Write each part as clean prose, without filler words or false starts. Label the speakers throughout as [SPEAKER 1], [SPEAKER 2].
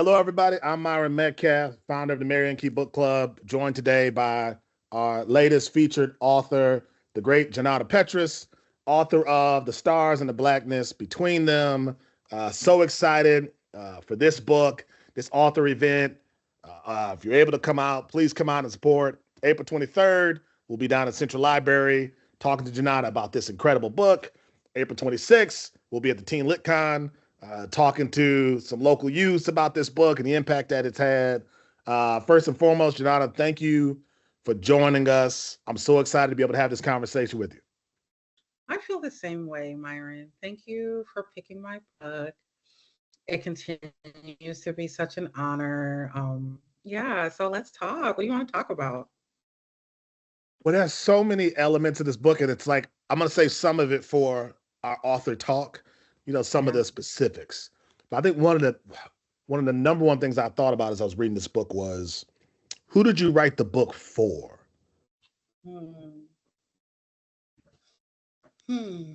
[SPEAKER 1] Hello, everybody. I'm Myron Medcalf, founder of the Marion Key Book Club, joined today by our latest featured author, the great Janata Petrus, author of The Stars and the Blackness Between Them. So excited for this book, this author event. If you're able to come out, please come out and support. April 23rd, we'll be down at Central Library talking to Janata about this incredible book. April 26th, we'll be at the Teen LitCon talking to some local youths about this book and the impact that it's had. First and foremost, Janata, thank you for joining us. I'm so excited to be able to have this conversation with you.
[SPEAKER 2] I feel the same way, Myron. Thank you for picking my book. It continues to be such an honor. Yeah, so let's talk. What do you want to talk about?
[SPEAKER 1] Well, there's so many elements of this book, and it's like I'm going to say some of it for our author talk, some of
[SPEAKER 2] Yeah.
[SPEAKER 1] the specifics. But I think one of the number one things I thought about as I was reading this book was, who did you write the book for?
[SPEAKER 2] Hmm. Hmm.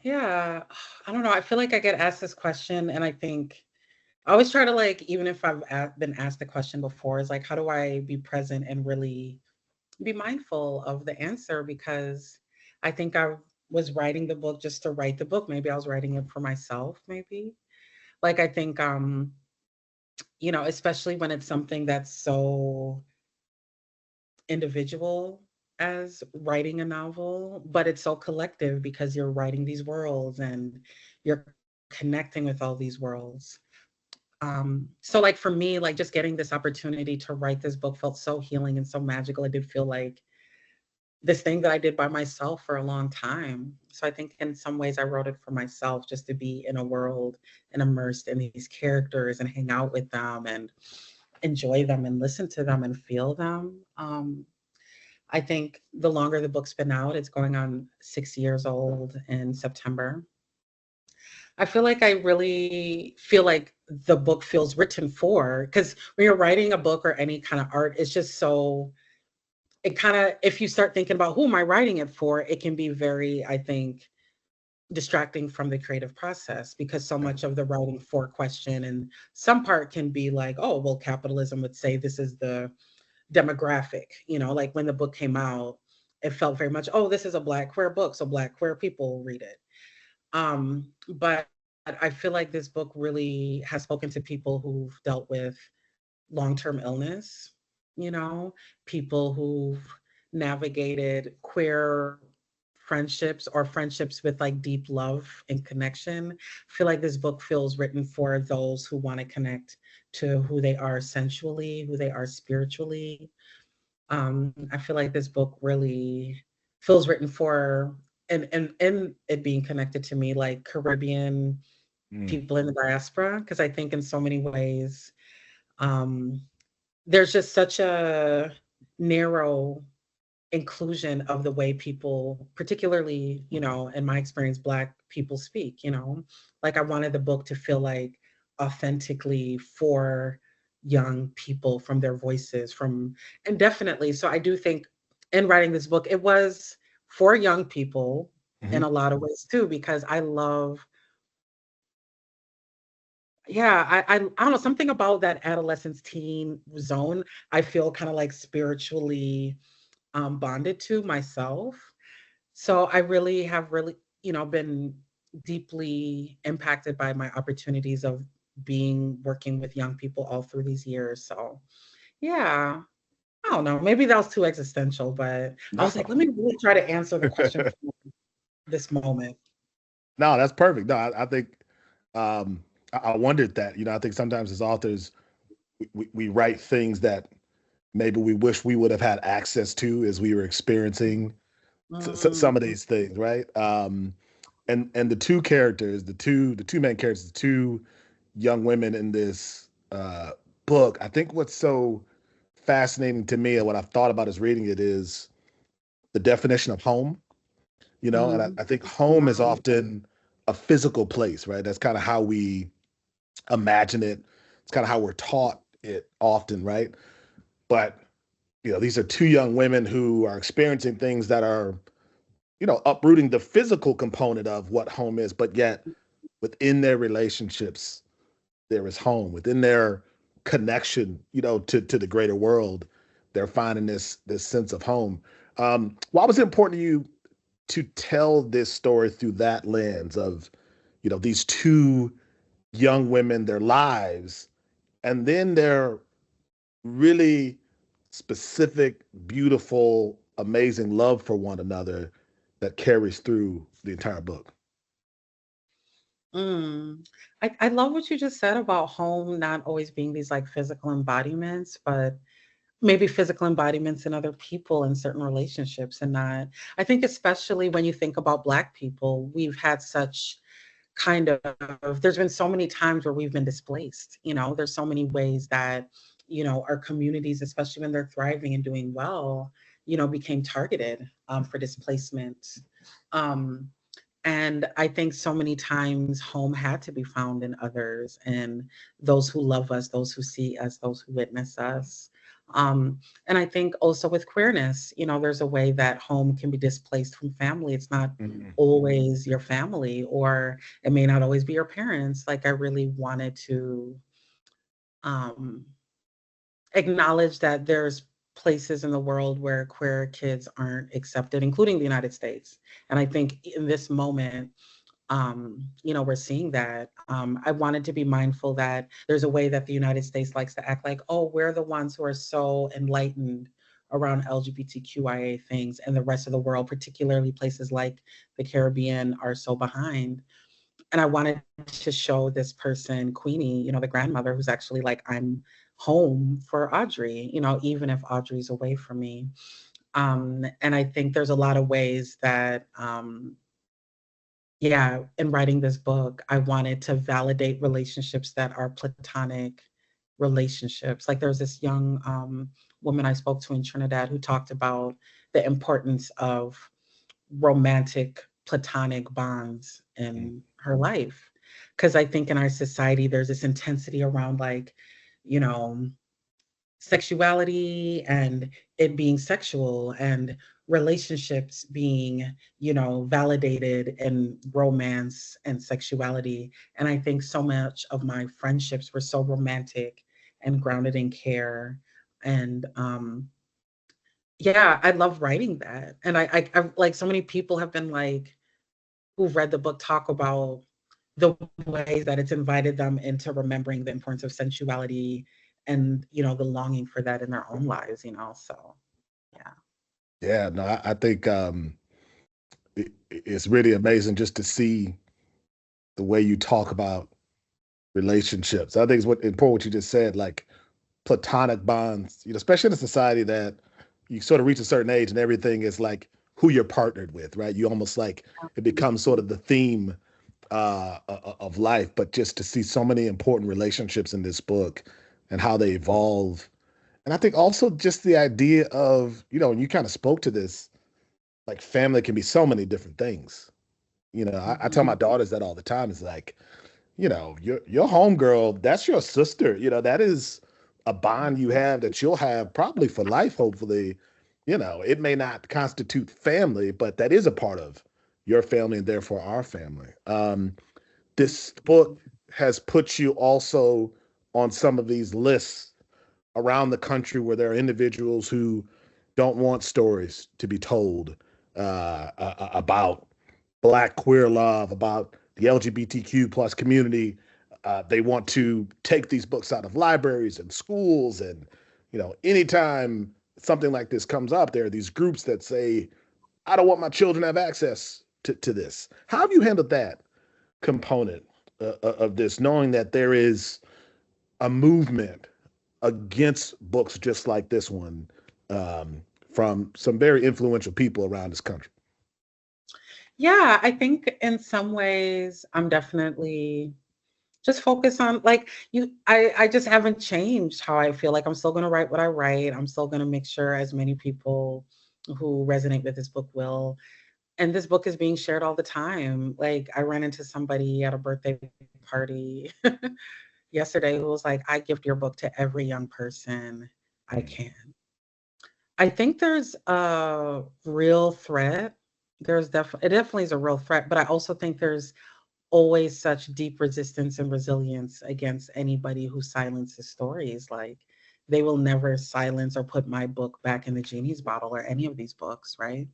[SPEAKER 2] Yeah. I don't know. I feel like I get asked this question, and I think I always try to like, even if been asked the question before, is like, how do I be present and really be mindful of the answer? Because I think I was writing the book just to write the book. Maybe I was writing it for myself, maybe. Like I think especially when it's something that's so individual as writing a novel, but it's so collective because you're writing these worlds and you're connecting with all these worlds. So like for me, like just getting this opportunity to write this book felt so healing and so magical. It did feel like this thing that I did by myself for a long time. So I think in some ways I wrote it for myself just to be in a world and immersed in these characters and hang out with them and enjoy them and listen to them and feel them. I think the longer the book's been out, it's going on 6 years old in September. I feel like I really feel like the book feels written for, because when you're writing a book or any kind of art, it's just so, it kind of, if you start thinking about who am I writing it for, it can be very, I think, distracting from the creative process because so much of the writing for question and some part can be like, oh, well, capitalism would say this is the demographic, like when the book came out, it felt very much, oh, this is a Black queer book, so Black queer people read it. But I feel like this book really has spoken to people who've dealt with long-term illness, you know, people who've navigated queer friendships or friendships with like deep love and connection. I feel like this book feels written for those who want to connect to who they are sensually, who they are spiritually. I feel like this book really feels written for, and it being connected to me like Caribbean
[SPEAKER 1] Mm.
[SPEAKER 2] people in the diaspora, because I think in so many ways, um, there's just such a narrow inclusion of the way people, particularly, in my experience, Black people speak, like I wanted the book to feel like authentically for young people from their voices from, and definitely. So I do think in writing this book, it was for young people in
[SPEAKER 1] Mhm.
[SPEAKER 2] a lot of ways too, because I love, yeah, I don't know, something about that adolescence teen zone, I feel kind of like spiritually bonded to myself. So I really have really, been deeply impacted by my opportunities of being working with young people all through these years. So yeah, I don't know. Maybe that was too existential, but I was like,
[SPEAKER 1] No,
[SPEAKER 2] let me really try to answer the question from this moment.
[SPEAKER 1] no, that's perfect. No, I think I wondered that. I think sometimes as authors, we write things that maybe we wish we would have had access to as we were experiencing some of
[SPEAKER 2] Mm,
[SPEAKER 1] these things, right? And the two characters, the two main characters, the two young women in this book. I think what's so fascinating to me and what I've thought about as reading it is the definition of home. And I,
[SPEAKER 2] mm,
[SPEAKER 1] I think home is often a physical place, right? That's kind of how we imagine it. It's kind of how we're taught it often, right? But these are two young women who are experiencing things that are uprooting the physical component of what home is, but yet within their relationships, there is home. Within their connection, to the greater world, they're finding this sense of home. Why was it important to you to tell this story through that lens of, these two young women, their lives, and then their really specific, beautiful, amazing love for one another that carries through the entire book?
[SPEAKER 2] Mm. I love what you just said about home not always being these like physical embodiments, but maybe physical embodiments in other people in certain relationships and not. I think especially when you think about Black people, we've had such kind of there's been so many times where we've been displaced. There's so many ways that our communities, especially when they're thriving and doing well, became targeted for displacement. um, and I think so many times home had to be found in others and those who love us, those who see us, those who witness us. And I think also with queerness, there's a way that home can be displaced from family. It's not
[SPEAKER 1] Mm-hmm.
[SPEAKER 2] always your family, or it may not always be your parents. Like, I really wanted to um, acknowledge that there's places in the world where queer kids aren't accepted, including the United States. And I think in this moment, we're seeing that. I wanted to be mindful that there's a way that the United States likes to act like, oh, we're the ones who are so enlightened around LGBTQIA things, and the rest of the world, particularly places like the Caribbean, are so behind. And I wanted to show this person, Queenie, the grandmother, who's actually like, I'm home for Audrey, even if Audrey's away from me. And I think there's a lot of ways that yeah, in writing this book, I wanted to validate relationships that are platonic relationships. Like, there's this young woman I spoke to in Trinidad who talked about the importance of romantic platonic bonds in her life. Because I think in our society, there's this intensity around, like, you know, sexuality and it being sexual, and relationships being, validated in romance and sexuality. And I think so much of my friendships were so romantic and grounded in care. And yeah, I love writing that. And I like, so many people have been like, who've read the book, talk about the ways that it's invited them into remembering the importance of sensuality and, the longing for that in their own lives. So yeah.
[SPEAKER 1] Yeah, no, I think it's really amazing just to see the way you talk about relationships. I think it's important what you just said, like platonic bonds, especially in a society that you sort of reach a certain age and everything is like who you're partnered with, right? You almost like it becomes sort of the theme of life, but just to see so many important relationships in this book and how they evolve. And I think also just the idea of, and you kind of spoke to this, like family can be so many different things. I tell
[SPEAKER 2] Mhm.
[SPEAKER 1] my daughters that all the time. It's like, your homegirl, that's your sister. That is a bond you have that you'll have probably for life, hopefully. It may not constitute family, but that is a part of your family and therefore our family. This book has put you also on some of these lists around the country where there are individuals who don't want stories to be told about Black queer love, about the LGBTQ plus community. They want to take these books out of libraries and schools, and anytime something like this comes up, there are these groups that say, "I don't want my children to have access to this." How have you handled that component of this, knowing that there is a movement against books just like this one from some very influential people around this country?
[SPEAKER 2] Yeah, I think in some ways I'm definitely just focused on, like, I just haven't changed how I feel. Like, I'm still gonna write what I write. I'm still gonna make sure as many people who resonate with this book will. And this book is being shared all the time. Like, I ran into somebody at a birthday party yesterday who was like, I gift your book to every young person I
[SPEAKER 1] Mm.
[SPEAKER 2] can. I think there's a real threat. It definitely is a real threat, but I also think there's always such deep resistance and resilience against anybody who silences stories. Like they will never silence or put my book back in the genie's bottle or any of these books, right?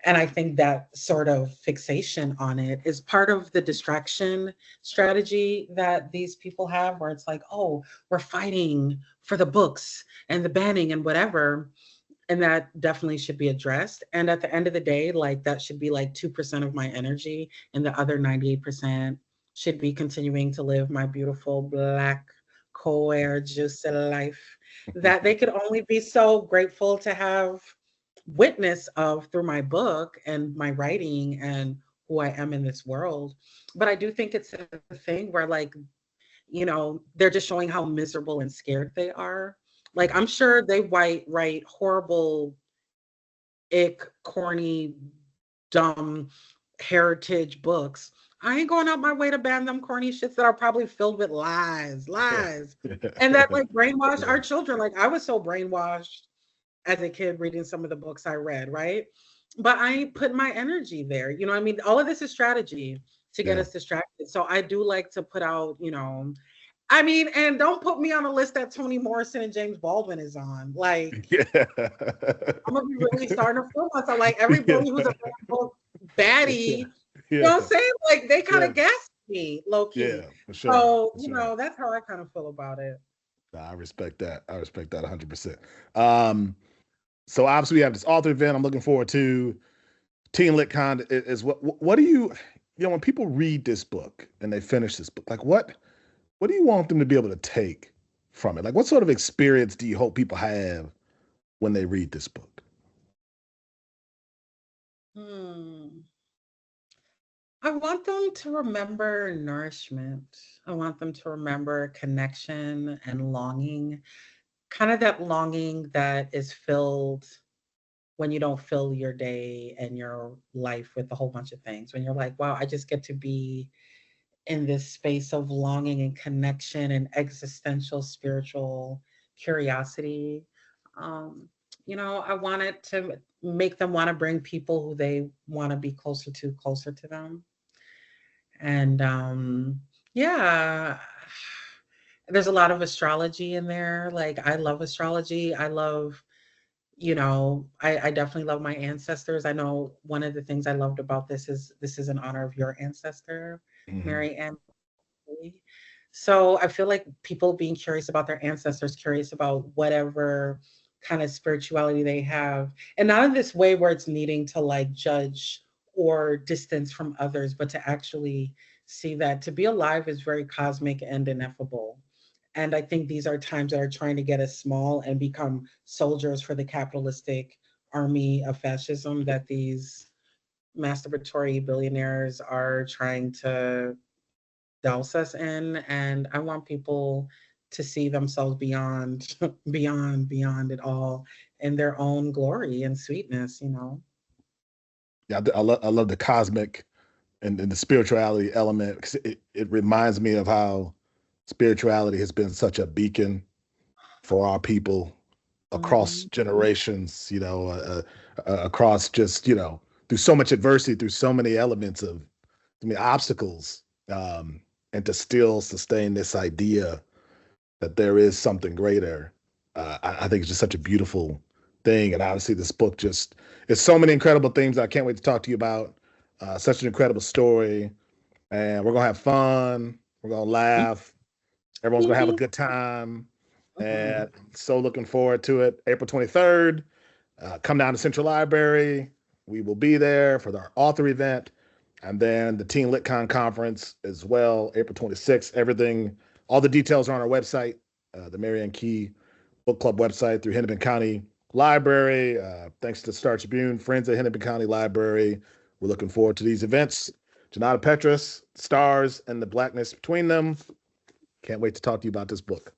[SPEAKER 2] And I think that sort of fixation on it is part of the distraction strategy that these people have, where it's like, oh, we're fighting for the books and the banning and whatever. And that definitely should be addressed. And at the end of the day, like that should be like 2% of my energy, and the other 98% should be continuing to live my beautiful Black co-air juicy life that they could only be so grateful to have witness of through my book and my writing and who I am in this world. But I do think it's a thing where, like, they're just showing how miserable and scared they are. Like, I'm sure they write horrible, corny, dumb heritage books. I ain't going out my way to ban them corny shits that are probably filled with lies, and that like brainwash our children. Like I was so brainwashed as a kid reading some of the books I read, right? But I ain't put my energy there. You know what I mean? All of this is strategy to get us distracted. So I do like to put out, I mean, and don't put me on a list that Toni Morrison and James Baldwin is on. Like, I'm gonna be really starting to feel myself. Like everybody who's a baddie, you know what I'm saying? Like they kind of gassed me, low key.
[SPEAKER 1] Yeah, for sure.
[SPEAKER 2] So, that's how I kind of feel about it.
[SPEAKER 1] I respect that. I respect that 100%. So obviously we have this author event I'm looking forward to. Teen LitCon is what do you when people read this book and they finish this book, like what do you want them to be able to take from it? Like what sort of experience do you hope people have when they read this book?
[SPEAKER 2] I want them to remember nourishment. I want them to remember connection and longing, kind of that longing that is filled when you don't fill your day and your life with a whole bunch of things. When you're like, wow, I just get to be in this space of longing and connection and existential spiritual curiosity. I want it to make them want to bring people who they want to be closer to them. And yeah, there's a lot of astrology in there. Like I love astrology. I love, I definitely love my ancestors. I know one of the things I loved about this is in honor of your ancestor, Mary Ann. So I feel like people being curious about their ancestors, curious about whatever kind of spirituality they have, and not in this way where it's needing to like judge or distance from others, but to actually see that to be alive is very cosmic and ineffable. And I think these are times that are trying to get us small and become soldiers for the capitalistic army of fascism that these masturbatory billionaires are trying to douse us in. And I want people to see themselves beyond beyond it all in their own glory and sweetness.
[SPEAKER 1] Yeah, I love the cosmic and the spirituality element because it reminds me of how spirituality has been such a beacon for our people across generations, across just, through so much adversity, through so many elements of, obstacles, and to still sustain this idea that there is something greater. I think it's just such a beautiful thing. And obviously this book it's so many incredible things I can't wait to talk to you about. Such an incredible story. And we're going to have fun. We're going to laugh. Everyone's going to have a good time. And so looking forward to it. April 23rd, come down to Central Library. We will be there for our author event. And then the Teen LitCon conference as well, April 26th. All the details are on our website, the Marianne Key Book Club website through Hennepin County Library. Thanks to Star Tribune, friends at Hennepin County Library. We're looking forward to these events. Janata Petrus, Stars and the Blackness Between Them. Can't wait to talk to you about this book.